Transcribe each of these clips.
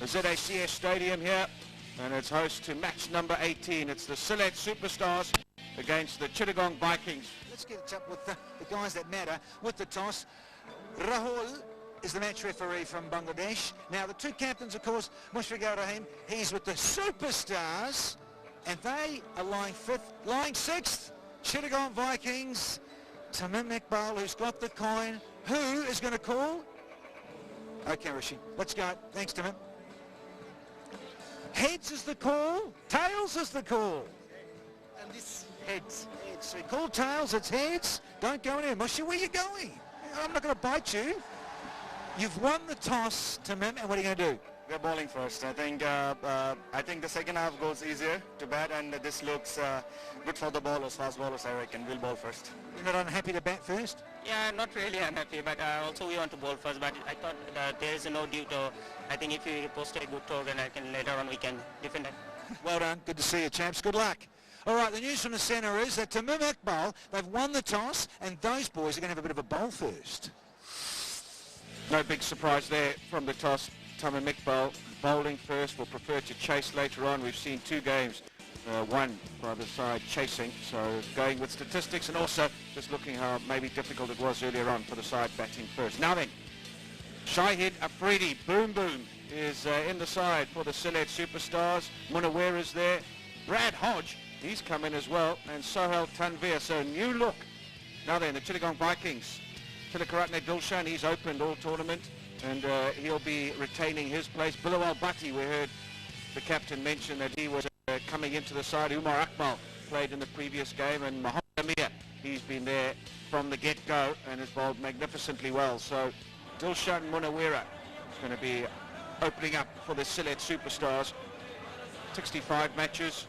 the ZACS Stadium here, and it's host to match number 18. It's the Sylhet Superstars against the Chittagong Vikings. Let's get it up with the guys that matter with the toss. Rahul is the match referee from Bangladesh. Now the two captains, of course, Mushfiqur Rahim, he's with the Superstars, and they are lying 5th, lying 6th, Chittagong Vikings. Tamim Iqbal, who's got the coin. Who is going to call? Okay, Rishi, let's go. Thanks, Tamim. Heads is the call, tails is the call. And this Heads. Heads. So call tails, it's heads. Don't go in here. Mushy, where are you going? I'm not going to bite you. You've won the toss, Tamim, and what are you going to do? We're bowling first. I think the second half goes easier to bat, and this looks good for the bowlers, fast bowlers. I reckon we'll bowl first. You're not unhappy to bat first? Yeah, not really unhappy, but also we want to bowl first. But I thought there is no due to. I think if we post a good throw, then I can later on we can defend it. Well done. Good to see you, champs. Good luck. All right, the news from the centre is that Tamim Iqbal, they've won the toss, and those boys are going to have a bit of a bowl first. No big surprise there from the toss. Tamim Iqbal bowling first, will prefer to chase later on. We've seen 2 games, one by the side chasing, so going with statistics and also just looking how maybe difficult it was earlier on for the side batting first. Now then, Shahid Afridi, boom boom, is in the side for the Sylhet Superstars. Munawera's there. Brad Hodge, he's come in as well, and Sohail Tanvir, so new look. Now then, the Chittagong Vikings. Tilakaratne Dilshan, he's opened all tournament, and he'll be retaining his place. Bilawal Bhatti, we heard the captain mention that he was coming into the side. Umar Akmal played in the previous game, and Mohammed Amir, he's been there from the get-go and has bowled magnificently well. So Dilshan Munawera is going to be opening up for the Sylhet Superstars. 65 matches,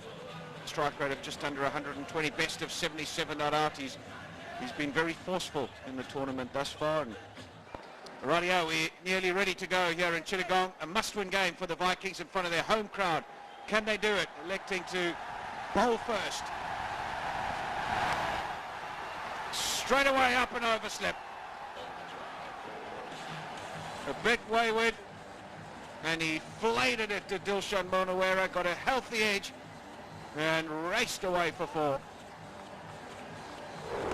strike rate of just under 120, best of 77 not out. He's been very forceful in the tournament thus far. And rightio, we're nearly ready to go here in Chittagong. A must-win game for the Vikings in front of their home crowd. Can they do it? Electing to bowl first. Straight away up and overslip. A bit wayward, and he flayed it to Dilshan Munawera, got a healthy edge, and raced away for 4.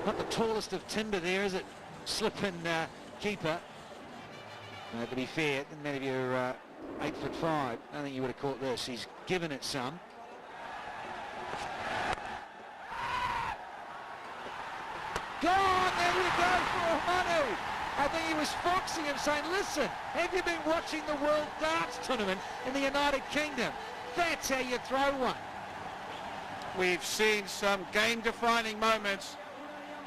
Not the tallest of timber there, is it? Slipping keeper. To be fair, didn't matter if you're 8'5". I don't think you would have caught this. He's given it some. Gone! There we go for Manu. I think he was foxing him, saying, listen, have you been watching the World Darts Tournament in the United Kingdom? That's how you throw one. We've seen some game-defining moments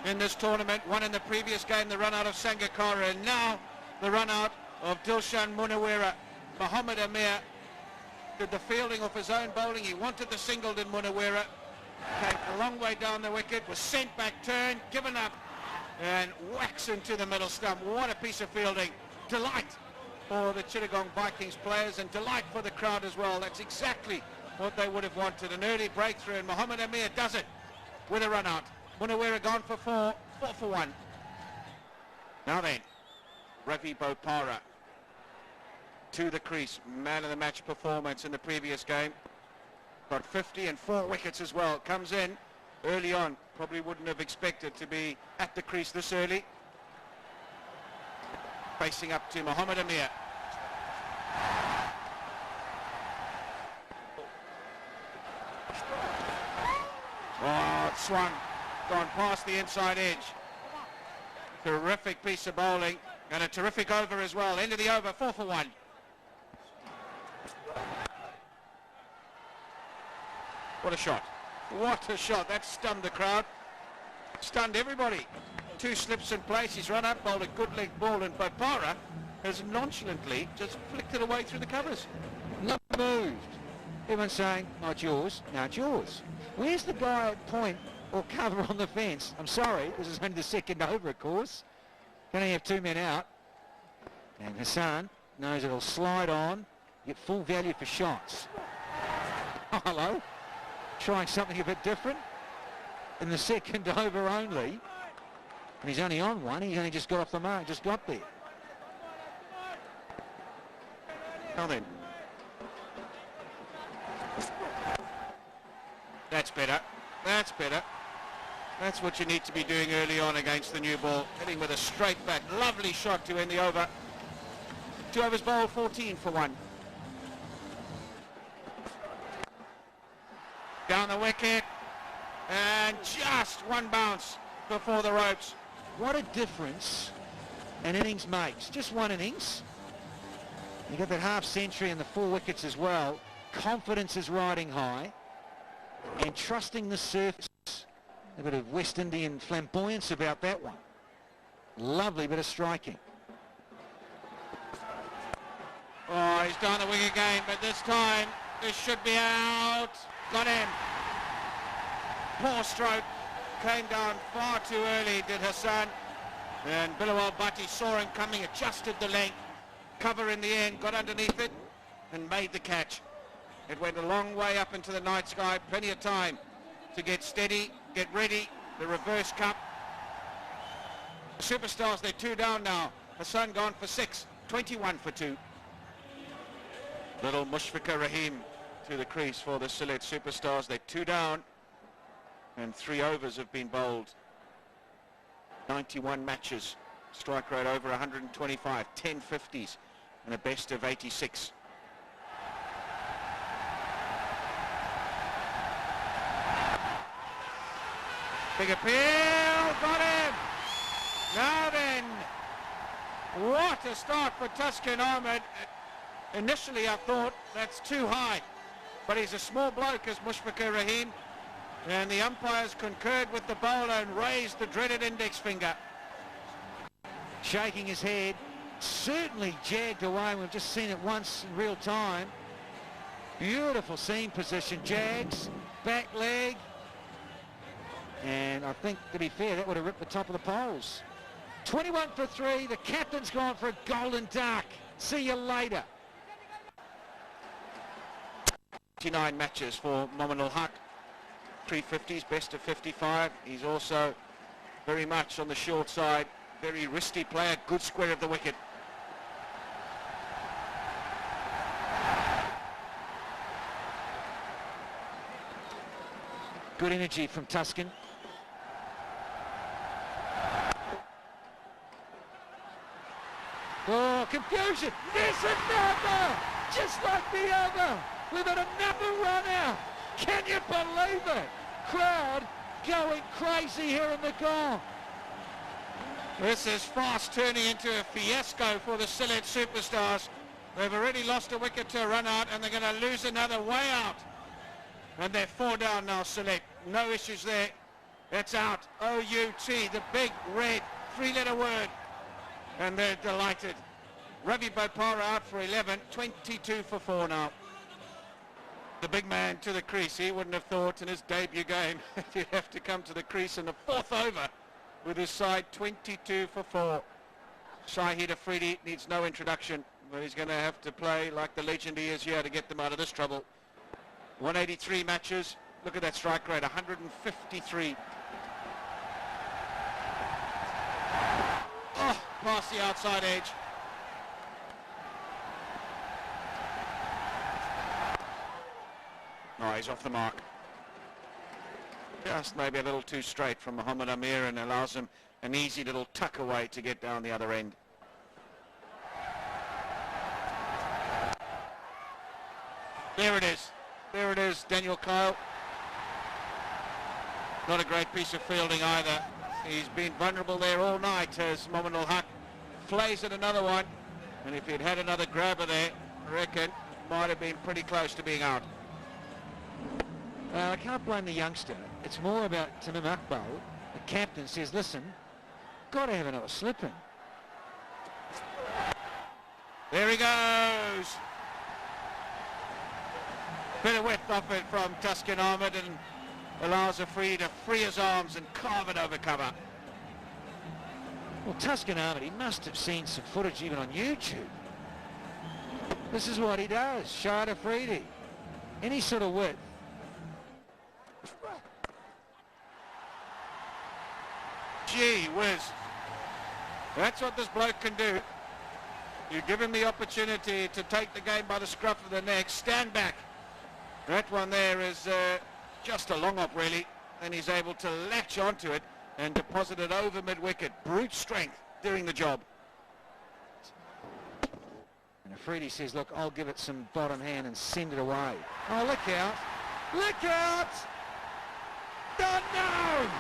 in this tournament. One in the previous game, the run-out of Sangakkara, and now the run-out of Dilshan Munawera. Mohammed Amir did the fielding off his own bowling. He wanted the single in Munawera. Came a long way down the wicket, was sent back, turned, given up, and whacks into the middle stump. What a piece of fielding. Delight for the Chittagong Vikings players, and delight for the crowd as well. That's exactly what they would have wanted. An early breakthrough, and Mohammed Amir does it with a run-out. Munawera gone for 4 for 1. Now then, Ravi Bopara to the crease, man of the match performance in the previous game. Got 50 and 4 wickets as well. Comes in early on, probably wouldn't have expected to be at the crease this early. Facing up to Mohammed Amir. Oh, it swung, gone past the inside edge. Terrific piece of bowling, and a terrific over as well. End of the over, 4 for 1. What a shot. What a shot. That stunned the crowd. Stunned everybody. 2 slips in place. He's run up, bowled a good leg ball, and Bopara has nonchalantly just flicked it away through the covers. Not moved. Everyone's saying, oh, it's yours. Now it's yours. Where's the guy at point or cover on the fence? I'm sorry, this is only the second over, of course. Can only have 2 men out. And Hassan knows it'll slide on, get full value for shots. Oh, hello. Trying something a bit different in the second over only. And he's only on one. He's only just got off the mark, just got there. Now then, That's better. That's better. That's what you need to be doing early on against the new ball. Hitting with a straight back. Lovely shot to end the over. 2 overs bowled, 14 for 1. Down the wicket. And just one bounce before the ropes. What a difference an innings makes. Just one innings. You got that half century and the 4 wickets as well. Confidence is riding high. And trusting the surface. A bit of West Indian flamboyance about that one. Lovely bit of striking. Oh, he's down the wing again, but this time this should be out. Got him. Poor stroke. Came down far too early, did Hassan. And Bilawal Bhatti saw him coming, adjusted the length. Cover in the end, got underneath it and made the catch. It went a long way up into the night sky, plenty of time to get steady, get ready. The reverse cup. Superstars, they're 2 down now. Hassan gone for 6, 21 for 2. Little Mushfiqur Rahim to the crease for the Sylhet Superstars. They're 2 down and 3 overs have been bowled. 91 matches, strike rate over 125, 10 50s and a best of 86. Big appeal, got him! Now then, what a start for Tuscan Ahmed. Initially I thought that's too high, but he's a small bloke as Mushfiqur Rahim, and the umpires concurred with the bowler and raised the dreaded index finger. Shaking his head, certainly jagged away. We've just seen it once in real time. Beautiful seam position, jags, back leg. And I think, to be fair, that would have ripped the top of the poles. 21 for 3. The captain's gone for a golden duck. See you later. 29 matches for Momin ul-Haq. 350s, best of 55. He's also very much on the short side. Very wristy player, good square of the wicket. Good energy from Tuscan. Oh, confusion. There's another! Just like the other. We've had another run out. Can you believe it? Crowd going crazy here in the goal. This is fast turning into a fiasco for the Sylhet Superstars. They've already lost a wicket to a run out and they're going to lose another way out. And they're 4 down now, Sylhet. No issues there. That's out. O-U-T, the big red 3-letter word. And they're delighted. Ravi Bopara out for 11, 22 for 4 now. The big man to the crease. He wouldn't have thought in his debut game he'd have to come to the crease in the 4th over with his side 22 for 4. Shahid Afridi needs no introduction, but he's going to have to play like the legend he is here to get them out of this trouble. 183 matches. Look at that strike rate, 153. Oh, past the outside edge. No, he's off the mark. Just maybe a little too straight from Muhammad Amir and allows him an easy little tuck away to get down the other end. There it is. There it is, Daniel Kyle. Not a great piece of fielding either. He's been vulnerable there all night as Momin ul-Haq flays at another one. And if he'd had another grabber there, I reckon might have been pretty close to being out. I can't blame the youngster. It's more about Tamim Iqbal. The captain says, listen, got to have another slip in. There he goes. Bit of width off it from Tuscan Ahmed and allows Afridi to free his arms and carve it over cover. Well, Tuscan Ahmed, he must have seen some footage even on YouTube. This is what he does. Shahid Afridi. Any sort of width. Gee whiz. That's what this bloke can do. You give him the opportunity to take the game by the scruff of the neck, stand back That one there is just a long up really, and he's able to latch onto it and deposit it over mid-wicket. Brute strength doing the job. And Afridi says, look, I'll give it some bottom hand and send it away. Oh, look out. Look out! Don't know!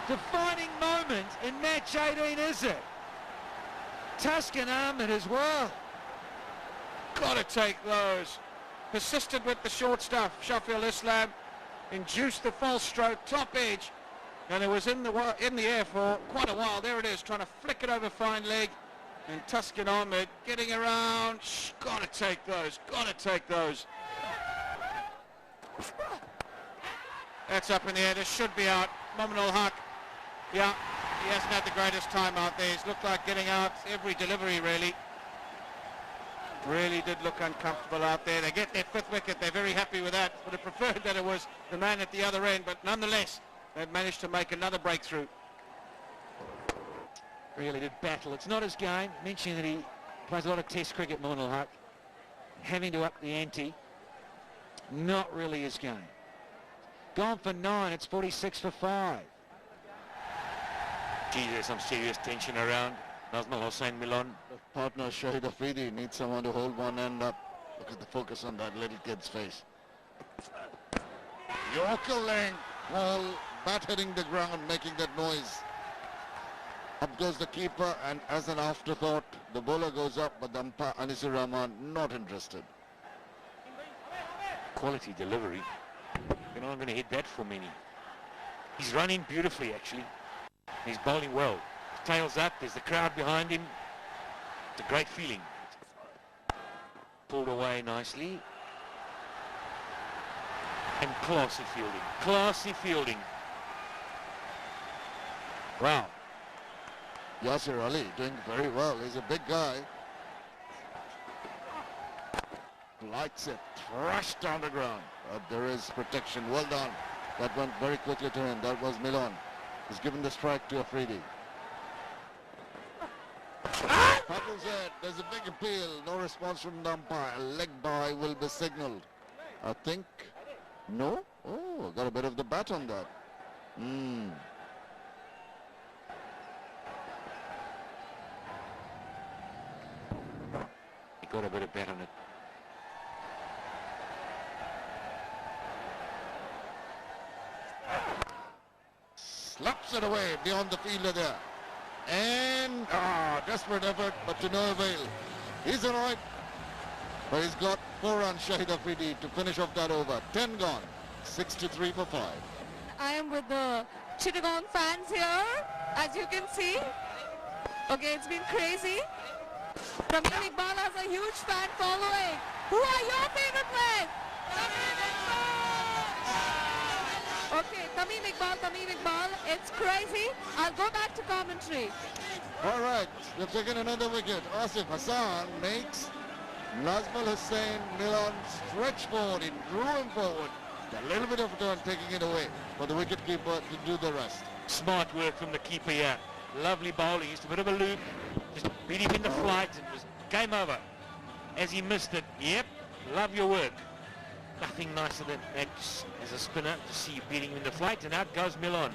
Defining moment in match 18, is it? Tuscan Ahmed as well. Got to take those. Persisted with the short stuff. Shafil Islam induced the false stroke, top edge, and it was in the air for quite a while. There it is, trying to flick it over fine leg, and Tuscan Ahmed getting around. Got to take those. Got to take those. That's up in the air. This should be out. Mominul Haq. Yeah, he hasn't had the greatest time out there. He's looked like getting out every delivery, really. Really did look uncomfortable out there. They get their fifth wicket. They're very happy with that. Would have preferred that it was the man at the other end, but nonetheless, they've managed to make another breakthrough. Really did battle. It's not his game. Mentioning that he plays a lot of test cricket, Mominul Haq. Having to up the ante. Not really his game. Gone for 9. It's 46 for 5. Gee, there's some serious tension around. Nazmul Hossain Milan. The partner Shahid Afridi needs someone to hold one end up. Look at the focus on that little kid's face. Yorker length, ball, bat hitting the ground, making that noise. Up goes the keeper, and as an afterthought, the bowler goes up, but the umpire Anisur Rahman not interested. Quality delivery. You're not going to hit that for many. He's running beautifully, actually. He's bowling well. Tails up, there's the crowd behind him. It's a great feeling. Pulled away nicely. And classy fielding. Classy fielding. Wow. Yasir Ali doing very well. He's a big guy. Lights it, thrashed down the ground. There is protection. Well done. That went very quickly to him. That was Milan. He's given the strike to Afridi. Paddles it. There's a big appeal. No response from the umpire. A leg by will be signalled. I think. No? Oh, got a bit of the bat on that. He got a bit of bat on it. Slaps it away beyond the fielder there. And, desperate effort, but to no avail. He's annoyed, but he's got 4 runs, Shahid Afridi, to finish off that over. 10 gone, 63 for 5. I am with the Chittagong fans here, as you can see. Okay, it's been crazy. Tamim Iqbal has a huge fan following. Who are your favorite players? Okay, Tamim Iqbal, it's crazy. I'll go back to commentary. All right, they've taken another wicket. Asif Hassan makes Nazmul Hossain Milan stretch forward. He drew him forward. A little bit of a turn, taking it away for the wicketkeeper to do the rest. Smart work from the keeper here. Lovely bowling. Just a bit of a loop. Just beat him in the flight. It was game over. As he missed it. Yep. Love your work. Nothing nicer than that as a spinner to see you beating him in the flight. And out goes Milan.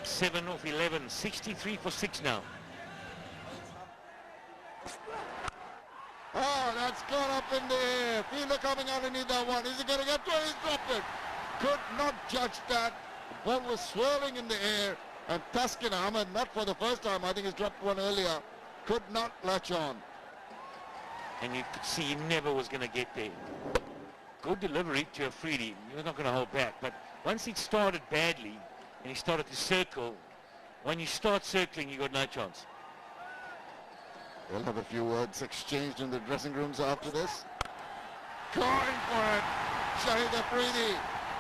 7 off 11. 63 for 6 now. Oh, that's gone up in the air. Fielder coming underneath that one. Is he going to get to it? He's dropped it. Could not judge that. The ball was swirling in the air. And Tuscan Ahmed, not for the first time, I think he's dropped one earlier, could not latch on. And you could see he never was going to get there. Good delivery to Afridi. He was not going to hold back. But once he started badly and he started to circle, when you start circling, you got no chance. We'll have a few words exchanged in the dressing rooms after this. Going for it. Shahid Afridi.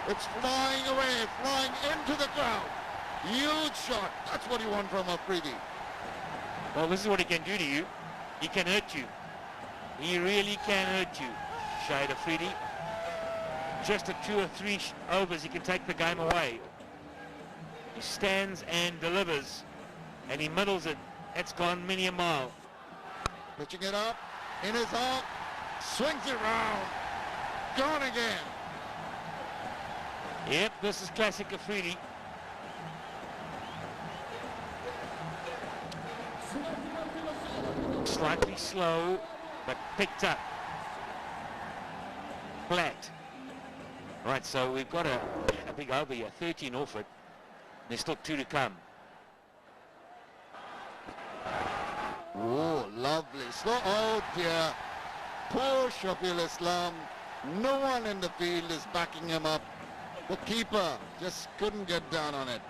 It's flying away, flying into the crowd. Huge shot. That's what you want from Afridi. Well, this is what he can do to you. He can hurt you. He really can hurt you. Shahid Afridi. Just a 2 or 3 overs, he can take the game away. He stands and delivers. And he middles it. That's gone many a mile. Pitching it up in his arm. Swings it round. gone again. Yep, this is classic Afridi. Slightly slow, but picked up. Flat. Right, so we've got a big over here, 13 off it. There's still 2 to come. Oh, lovely. Slow out here. Poor Shafiul Islam. No one in the field is backing him up. The keeper just couldn't get down on it.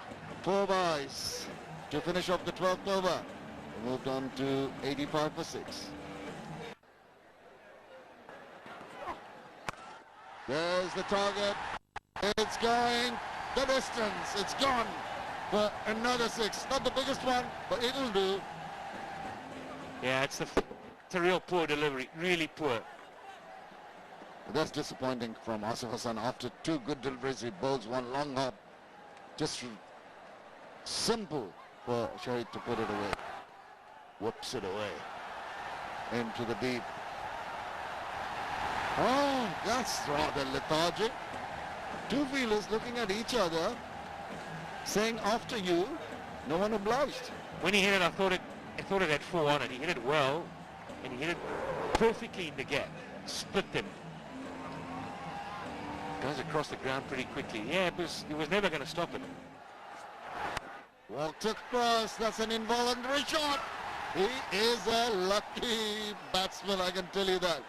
4 byes to finish off the 12th over. We moved on to 85 for 6. There's the target. It's going the distance. It's gone for another 6. Not the biggest one, but it'll do. Yeah, it's a real poor delivery, really poor. That's disappointing from Asif Hassan. After 2 good deliveries, he bowls 1 long hop. Just simple for Shahid to put it away. Whoops it away into the deep. Oh, that's rather lethargic. 2 fielders looking at each other, saying after you, no one obliged. When he hit it, I thought it had 4 on it. He hit it well, and he hit it perfectly in the gap. Split them. Goes across the ground pretty quickly. Yeah, he was never going to stop it. Walked across. That's an involuntary shot. He is a lucky batsman, I can tell you that.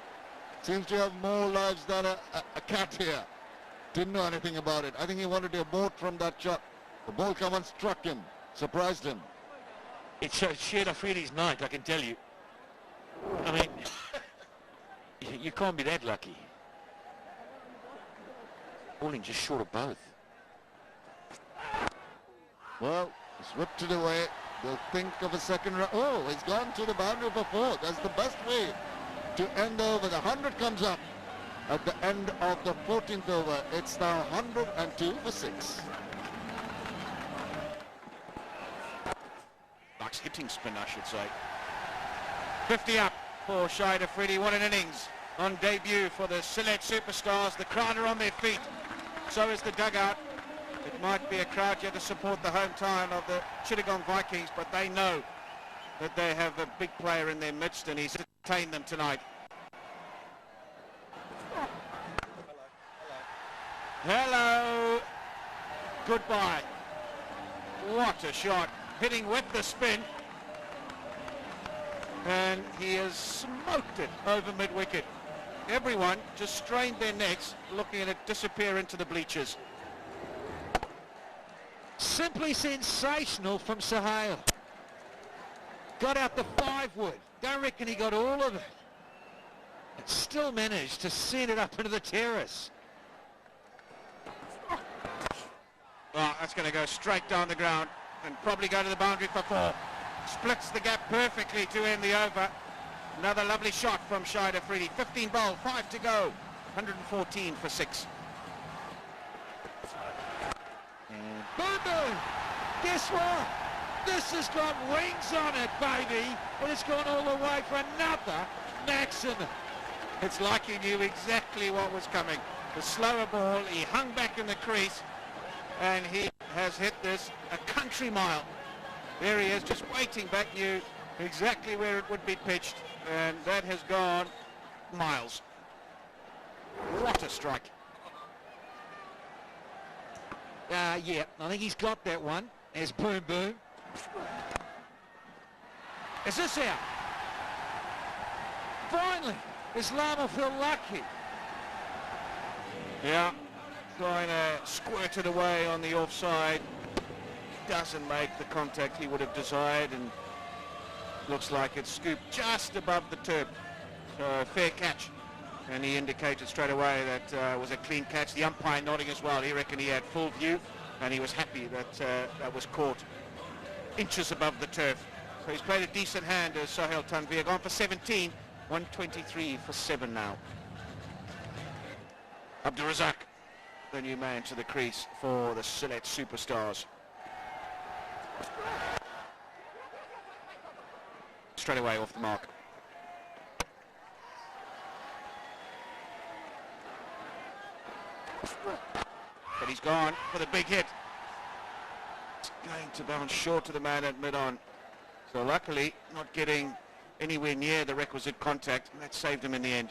Seems to have more lives than a cat here. Didn't know anything about it. I think he wanted to abort from that shot. The ball come and struck him. Surprised him. It shared Afridi's night, I can tell you. I mean, you can't be that lucky. Bowling just short of both. Well, it's whipped it away. They'll think of a second run. Oh, he's gone to the boundary for 4. That's the best way to end over. The 100 comes up at the end of the 14th over. It's now 102 for 6. Nice hitting spin, I should say. 50 up for Shahid Afridi. What an innings on debut for the Sylhet superstars. The crowd are on their feet. So is the dugout. It might be a crowd here to support the home town of the Chittagong Vikings, but they know that they have a big player in their midst, and he's entertained them tonight. Hello. Goodbye. What a shot. Hitting with the spin. And he has smoked it over mid-wicket. Everyone just strained their necks looking at it disappear into the bleachers. Simply sensational from Sahil. Got out the 5-wood. Don't reckon he got all of it. And still managed to send it up into the terrace. Well, that's going to go straight down the ground and probably go to the boundary for 4. Splits the gap perfectly to end the over. Another lovely shot from Shahid Afridi. 15 bowled, 5 to go. 114 for 6. And boom, boom. Guess what? This has got wings on it, baby. And it's gone all the way for another maximum. It's like he knew exactly what was coming. The slower ball, he hung back in the crease, and he has hit this a country mile. There he is, just waiting back, knew exactly where it would be pitched, and that has gone miles. What a strike. Yeah, I think he's got that one. There's boom, boom. Is this out? Finally, Islam will feel lucky. Yeah, trying to squirt it away on the offside. Doesn't make the contact he would have desired, and looks like it's scooped just above the turf. So fair catch, and he indicated straight away that was a clean catch. The umpire nodding as well. He reckoned he had full view, and he was happy that that was caught inches above the turf. So he's played a decent hand as Sohail Tanvir, gone for 17, 123 for 7 now. Abdul Razak, the new man to the crease for the Sylhet superstars. Straight away off the mark. But he's gone for the big hit. It's going to bounce short of the man at mid-on. So luckily, not getting anywhere near the requisite contact. And that saved him in the end.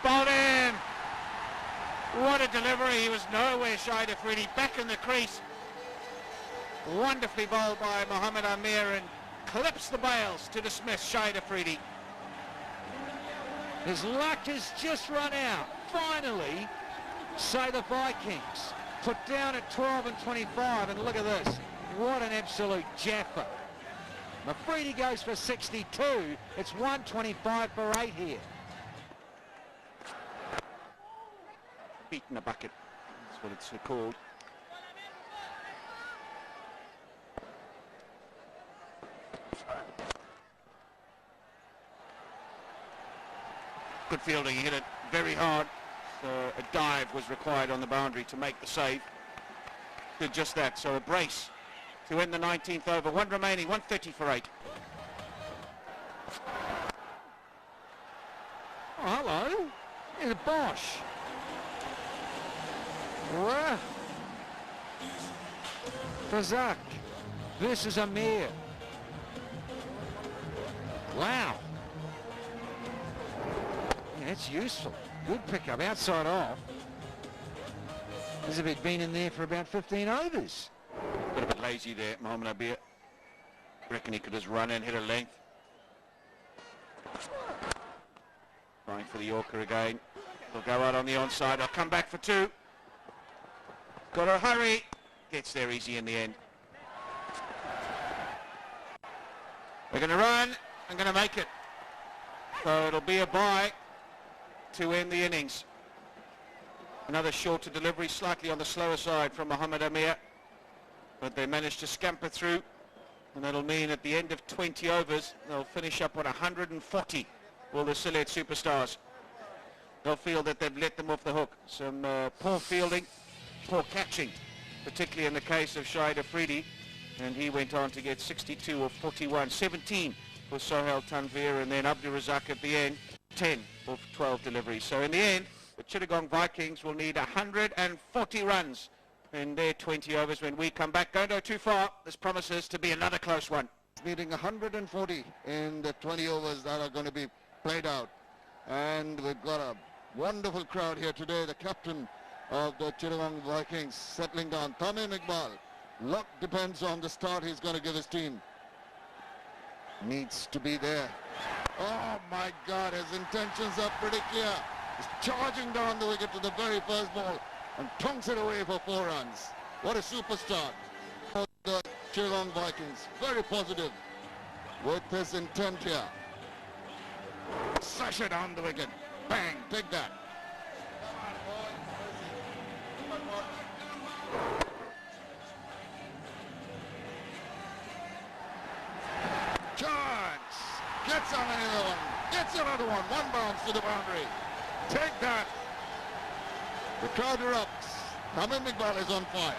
Bowled in! What a delivery. He was nowhere shy of Freddie. Back in the crease. Wonderfully bowled by Mohammad Amir and clips the bails to dismiss Shahid Afridi. His luck has just run out. Finally, say the Vikings put down at 12 and 25, and look at this. What an absolute jaffa. Afridi goes for 62. It's 125 for 8 here. Beaten a bucket. That's what it's called. Good fielding. He hit it very hard. So a dive was required on the boundary to make the save. Did just that. So a brace to end the 19th over. One remaining. 130 for 8. Oh, hello. Here's Bosch. Well, Razak. This is Amir. Wow. Yeah, that's useful. Good pickup, outside off. As if he'd been in there for about 15 overs. Bit of a lazy there, Mohammad Abir. Reckon he could just run and hit a length. Trying for the Yorker again. He'll go out on the onside. I'll come back for 2. Got to hurry. Gets there easy in the end. We're going to run. I'm going to make it. So it'll be a bye to end the innings. Another shorter delivery, slightly on the slower side from Mohammad Amir. But they managed to scamper through. And that'll mean at the end of 20 overs, they'll finish up on 140, will the Sylhet Superstars. They'll feel that they've let them off the hook. Some poor fielding, poor catching, particularly in the case of Shahid Afridi. And he went on to get 62 of 41, 17 for Sohail Tanvir, and then Abdur Razak at the end, 10 of 12 deliveries. So in the end, the Chittagong Vikings will need 140 runs in their 20 overs when we come back. Don't go too far. This promises to be another close one. Needing 140 in the 20 overs that are going to be played out. And we've got a wonderful crowd here today. The captain of the Chittagong Vikings settling down, Tamim Iqbal. Luck depends on the start he's going to give his team. Needs to be there. Oh my God, his intentions are pretty clear. He's charging down the wicket to the very first ball and tongs it away for 4 runs. What a superstar for the Chittagong Vikings. Very positive with his intent here. Slash it down the wicket. Bang, take that. Chance! Gets on another one. Gets another one. One bounce to the boundary. Take that. The crowd erupts. Tamim Iqbal is on fire.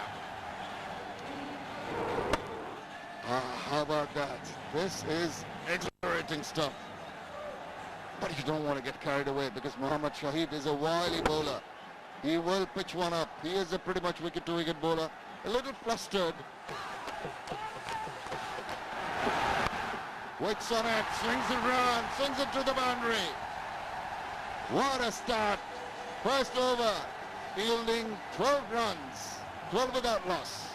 How about that? This is exhilarating stuff. But you don't want to get carried away because Mohammad Shahid is a wily bowler. He will pitch one up. He is a pretty much wicket-to-wicket bowler. A little flustered. Waits on it, swings it round, swings it to the boundary. What a start. First over, fielding 12 runs, 12 without loss.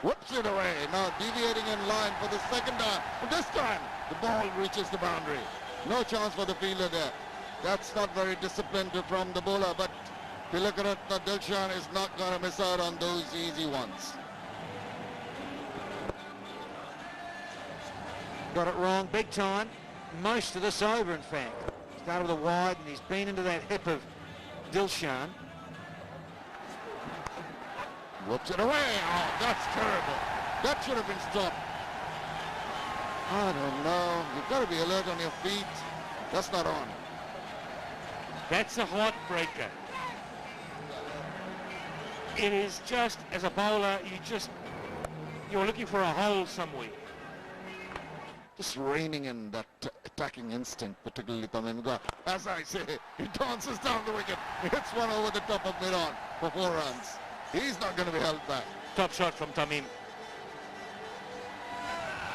Whoops it away, now deviating in line for the second time. But this time, the ball reaches the boundary. No chance for the fielder there. That's not very disciplined from the bowler, but Tilakaratna Dilshan is not going to miss out on those easy ones. Got it wrong big time. Most of this over, in fact. Started with a wide, and he's been into that hip of Dilshan. Whoops it away. Oh, that's terrible. That should have been stopped. I don't know. You've got to be alert on your feet. That's not on. That's a heartbreaker. It is just, as a bowler, you're looking for a hole somewhere. Just reining in that attacking instinct, particularly Tamim. As I say, he dances down the wicket, hits one over the top of mid-on for 4 runs. He's not going to be held back. Top shot from Tamim.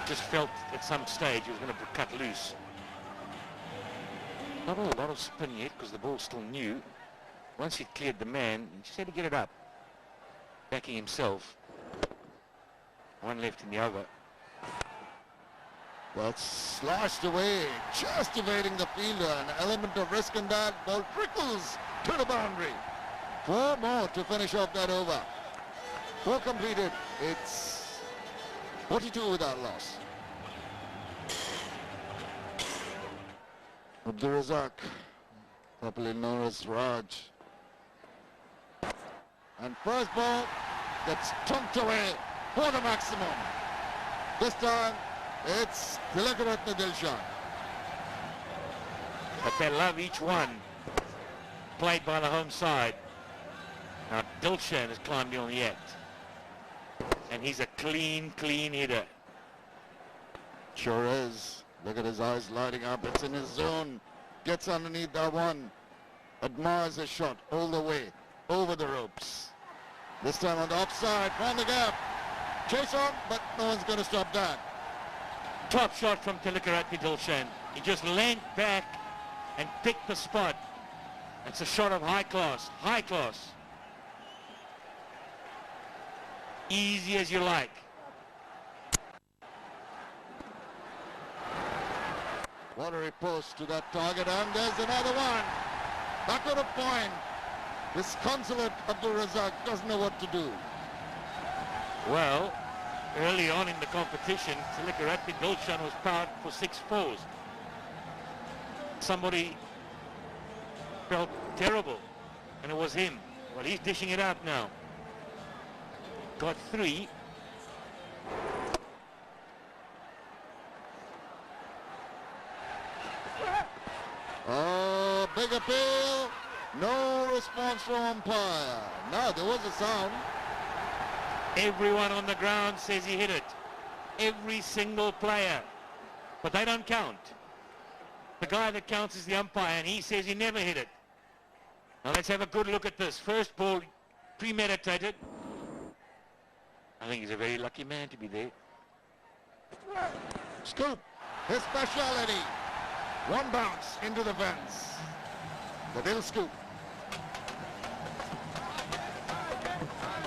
Just felt at some stage he was going to cut loose. Not a lot of spin yet because the ball's still new. Once he cleared the man, he just had to get it up. Backing himself. One left in the over. Well, slashed away, just evading the fielder. An element of risk in that. Ball trickles to the boundary. 4 more to finish off that over. 4 completed. It's 42 without loss. Abdul Razak, popularly known as Raj. And first ball gets tunked away for the maximum. This time, it's Tilakaratne Dilshan. But they love each one. Played by the home side. Now Dilshan has climbed on the act. And he's a clean hitter. Sure is. Look at his eyes lighting up. It's in his zone. Gets underneath that one. Admires his shot all the way over the ropes. This time on the offside, from the gap. Chase on, but no one's going to stop that. Top shot from Tilakaratne Dilshan. He just leant back and picked the spot. It's a shot of high class. High class. Easy as you like. What a riposte to that target, and there's another one. Back on a point. Disconsolate Abdul Razak doesn't know what to do. Well, early on in the competition, Tilakaratne Dilshan was powered for 6 fours. Somebody felt terrible, and it was him. Well, he's dishing it out now. Got 3. Oh, big appeal. No response from umpire. Now, there was a sound. Everyone on the ground says he hit it. Every single player. But they don't count. The guy that counts is the umpire, and he says he never hit it. Now let's have a good look at this. First ball, premeditated. I think he's a very lucky man to be there. Scoop, his speciality. One bounce into the fence. The Dill scoop.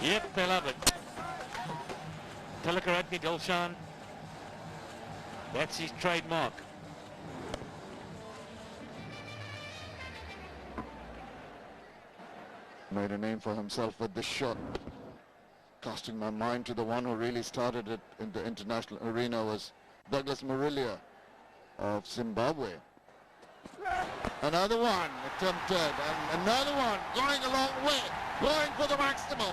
Yep, they love it. Tilakaratne Dilshan. That's his trademark. Made a name for himself with this shot. Casting my mind to the one who really started it in the international arena was Douglas Marilia of Zimbabwe. Another one attempted, and another one going a long way, going for the maximum.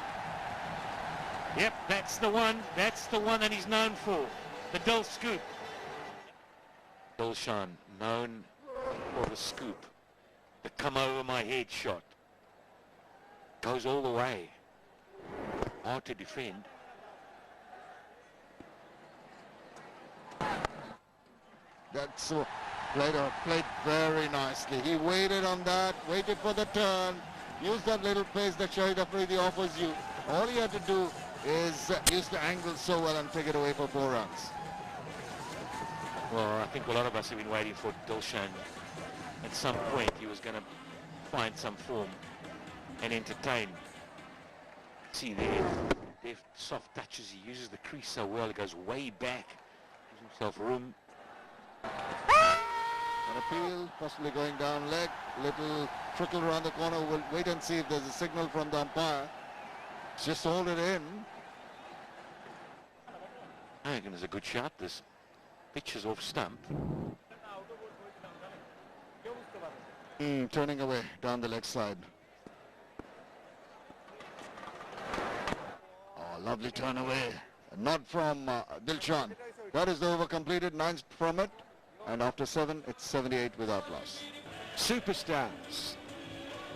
Yep, that's the one. That's the one that he's known for. The Dill scoop. Dilshan, known for the scoop. The come over my head shot. Goes all the way. Hard to defend. That's played very nicely. He waited on that, waited for the turn, used that little pace that Shahid Afridi offers you. All you have to do is use the angle so well and take it away for 4 runs. Well, I think a lot of us have been waiting for Dilshan. At some point he was going to find some form and entertain. See there, deft, soft touches. He uses the crease so well. He goes way back, gives himself room. An appeal, possibly going down leg, little trickle around the corner. We'll wait and see if there's a signal from the umpire. Just hold it in. I reckon it's a good shot. This pitch is off stump. Turning away down the leg side. Oh, lovely turn away. Not from Dilshan. That is the over completed, 9 from it. And after 7, it's 78 without loss. Superstars.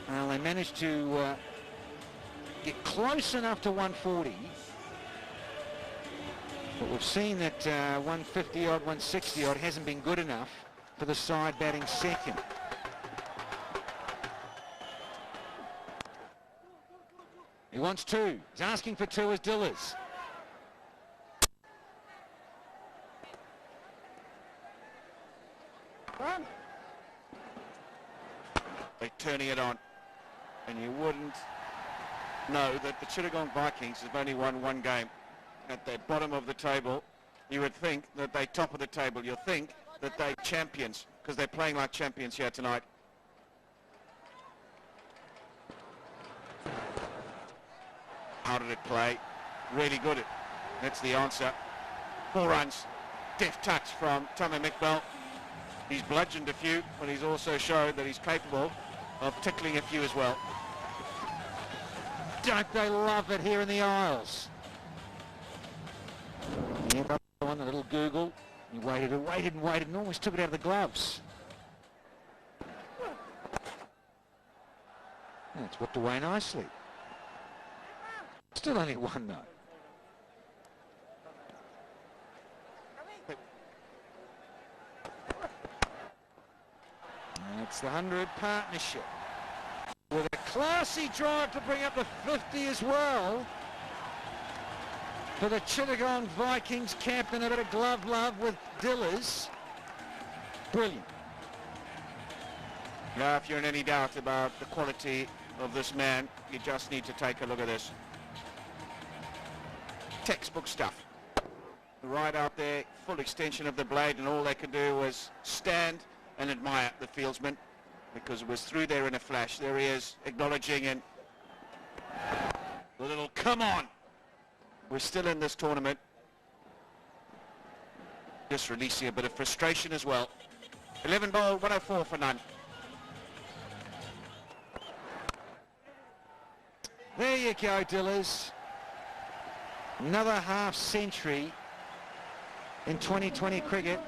Well, they managed to get close enough to 140. But we've seen that 150 odd, 160 odd hasn't been good enough for the side batting second. He wants two. He's asking for two as Dillers. They're turning it on. And you wouldn't know that the Chittagong Vikings have only won one game. At the bottom of the table, you would think that they're top of the table. You'll think that they're champions because they're playing like champions here tonight. How did it play? Really good. That's the answer. 4 runs. Deft touch from Tama Mikbal. He's bludgeoned a few, but he's also showed that he's capable of tickling a few as well. Don't they love it here in the Isles? Yeah, on the little Google. He waited and waited and waited and almost took it out of the gloves. It's whipped away nicely. Still only one though. That's the 100 partnership. With a classy drive to bring up the 50 as well. For the Chittagong Vikings captain, a bit of glove love with Dillers. Brilliant. Now, if you're in any doubt about the quality of this man, you just need to take a look at this. Textbook stuff. Right out there, full extension of the blade, and all they could do was stand and admire the fieldsman because it was through there in a flash. There he is, acknowledging, and the little come on. We're still in this tournament. Just releasing a bit of frustration as well. 11 ball, 104 for none. There you go, Dillers. Another half century in 2020 cricket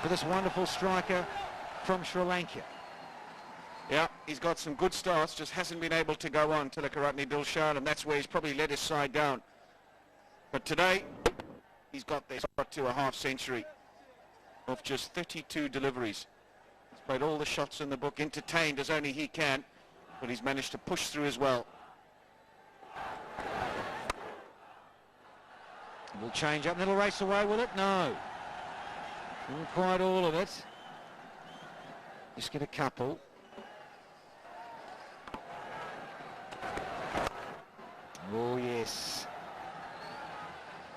for this wonderful striker from Sri Lanka. Yeah, he's got some good starts, just hasn't been able to go on, Tilakaratne Dilshan, and that's where he's probably let his side down. But today, he's got this to a half century of just 32 deliveries. He's played all the shots in the book, entertained as only he can, but he's managed to push through as well. We'll change up, and it'll race away, will it? No. Not quite all of it. Just get a couple. Oh, yes.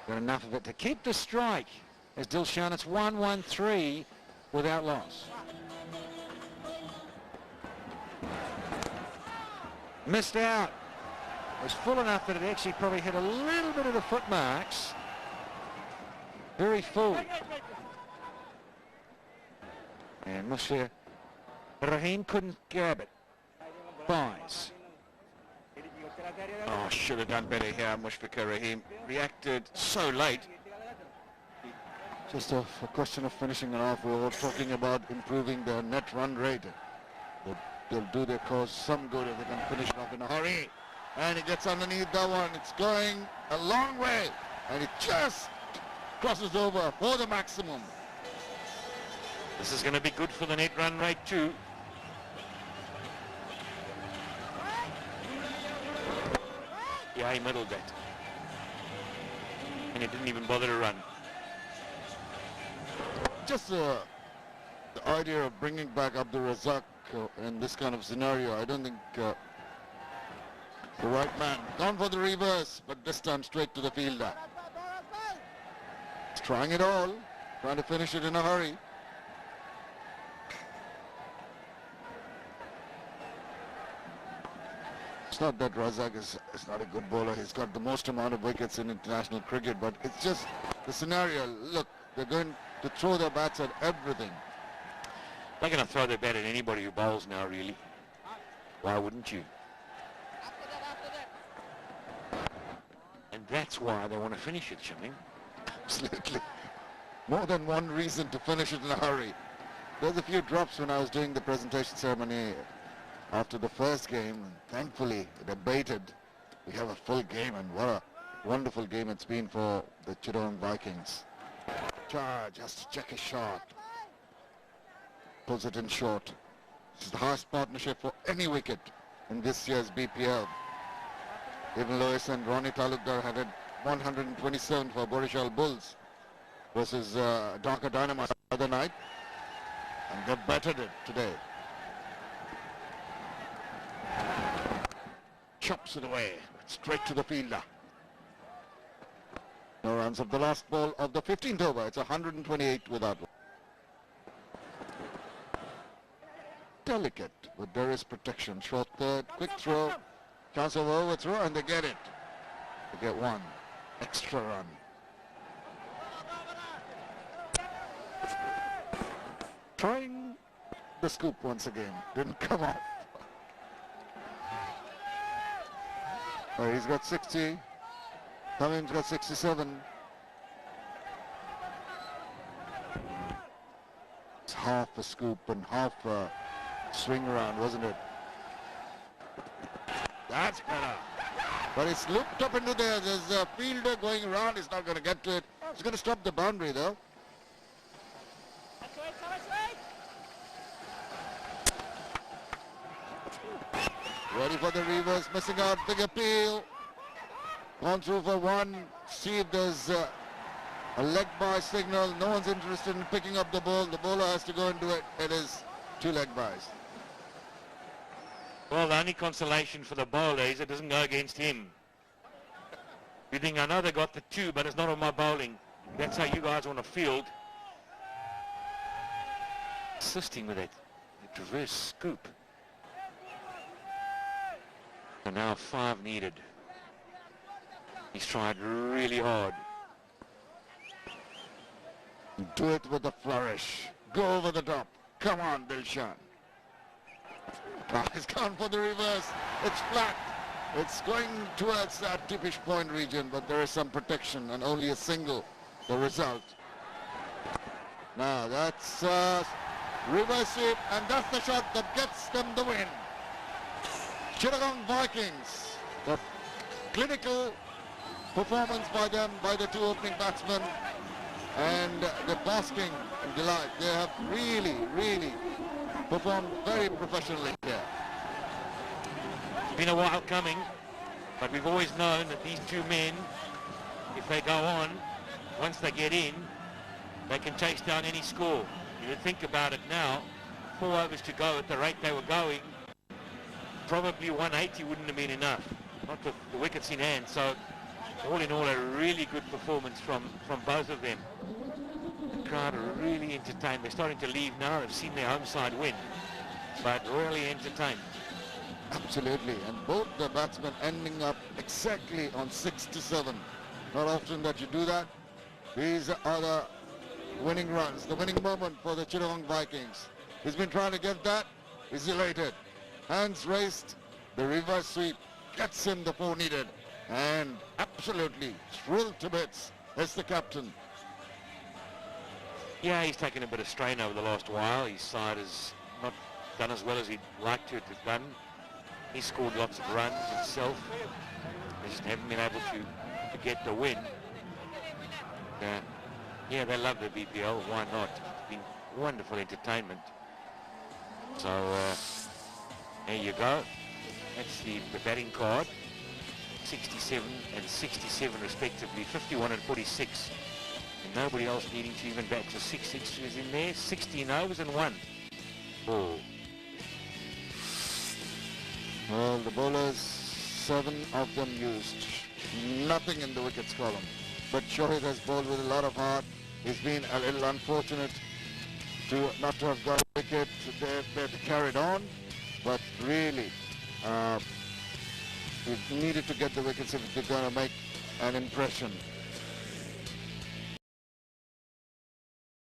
Got enough of it to keep the strike. As Dilshan, it's 1-1-3 without loss. Missed out. It was full enough that it actually probably hit a little bit of the foot marks. Very full. And Mushfiqur Rahim couldn't grab it. Buys. Oh, should have done better here, Mushfiqur Rahim. Reacted so late. Just a question of finishing it off. We were talking about improving the net run rate. They'll do their cause some good if they can finish it off in a hurry. And it gets underneath that one. It's going a long way. And it just crosses over for the maximum. This is going to be good for the net run rate too. Yeah, he middled that. And he didn't even bother to run. Just the idea of bringing back Abdul Razak in this kind of scenario, I don't think the right man. Gone for the reverse, but this time straight to the fielder. He's trying it all, trying to finish it in a hurry. It's not that Razak is not a good bowler. He's got the most amount of wickets in international cricket, but it's just the scenario. Look, they're going to throw their bats at everything. They're going to throw their bat at anybody who bowls now, really. Why wouldn't you? And that's why they want to finish it, Shiming. Absolutely. More than one reason to finish it in a hurry. There's a few drops when I was doing the presentation ceremony after the first game, and thankfully it abated. We have a full game, and what a wonderful game it's been for the Chittagong Vikings. Charge has to check a shot. Pulls it in short. This is the highest partnership for any wicket in this year's BPL. Even Lois and Ronnie Talukdar had 127 for Borishal Bulls versus Dhaka Dynamite the other night, and they battered it today. Chops it away, straight to the fielder. No runs of the last ball of the 15th over. It's 128 without one. Delicate, but there is protection. Short third, quick throw, chance of overthrow, and they get it. They get one extra run. Trying the scoop once again, didn't come off. Oh, he's got 60. Tamim's got 67. It's half a scoop and half a swing around, wasn't it? That's better. But it's looped up into there. There's a fielder going around. He's not going to get to it. He's going to stop the boundary, though. Ready for the reverse, missing out, big appeal. Gone through for one. See if there's a leg by signal. No one's interested in picking up the ball. The bowler has to go and do it. It is 2 leg bys. Well, the only consolation for the bowler is it doesn't go against him. You think, I know they got the 2, but it's not on my bowling. That's how you guys want to field. Assisting with it. The reverse scoop. And now 5 needed. He's tried really hard. Do it with a flourish. Go over the top. Come on, Dilshan. He's gone for the reverse. It's flat. It's going towards that tippish point region, but there is some protection and only a single, the result. Now that's reverse sweep, and that's the shot that gets them the win. Chittagong Vikings, the clinical performance by them, by the 2 opening batsmen, and the basking in delight. They have really performed very professionally here. It's been a while coming, but we've always known that these 2 men, if they go on, once they get in, they can chase down any score. You think about it now, 4 overs to go at the rate they were going, probably 180 wouldn't have been enough, not with the wickets in hand. So all in all, a really good performance from both of them. The crowd are really entertained. They're starting to leave now. They've seen their home side win, but really entertained. Absolutely, and both the batsmen ending up exactly on 67. Not often that you do that. These are the winning runs, the winning moment for the Chittagong Vikings. He's been trying to get that. He's elated. Hands raised, the reverse sweep gets him the 4 needed, and absolutely thrilled to bits as the captain. Yeah, he's taken a bit of strain over the last while. His side has not done as well as he'd like to have done. He scored lots of runs himself. They just haven't been able to get the win. Yeah, they love the BPL. Why not? It's been wonderful entertainment. So there you go. That's the batting card. 67 and 67 respectively. 51 and 46. And nobody else needing to even bat. So 6 extras in there. 16 overs and 1 ball. Well, the bowlers, 7 of them used. Nothing in the wickets column. But Sylhet has bowled with a lot of heart. He's been a little unfortunate not to have got a wicket. They've carried on, but really, we needed to get the wickets if they're going to make an impression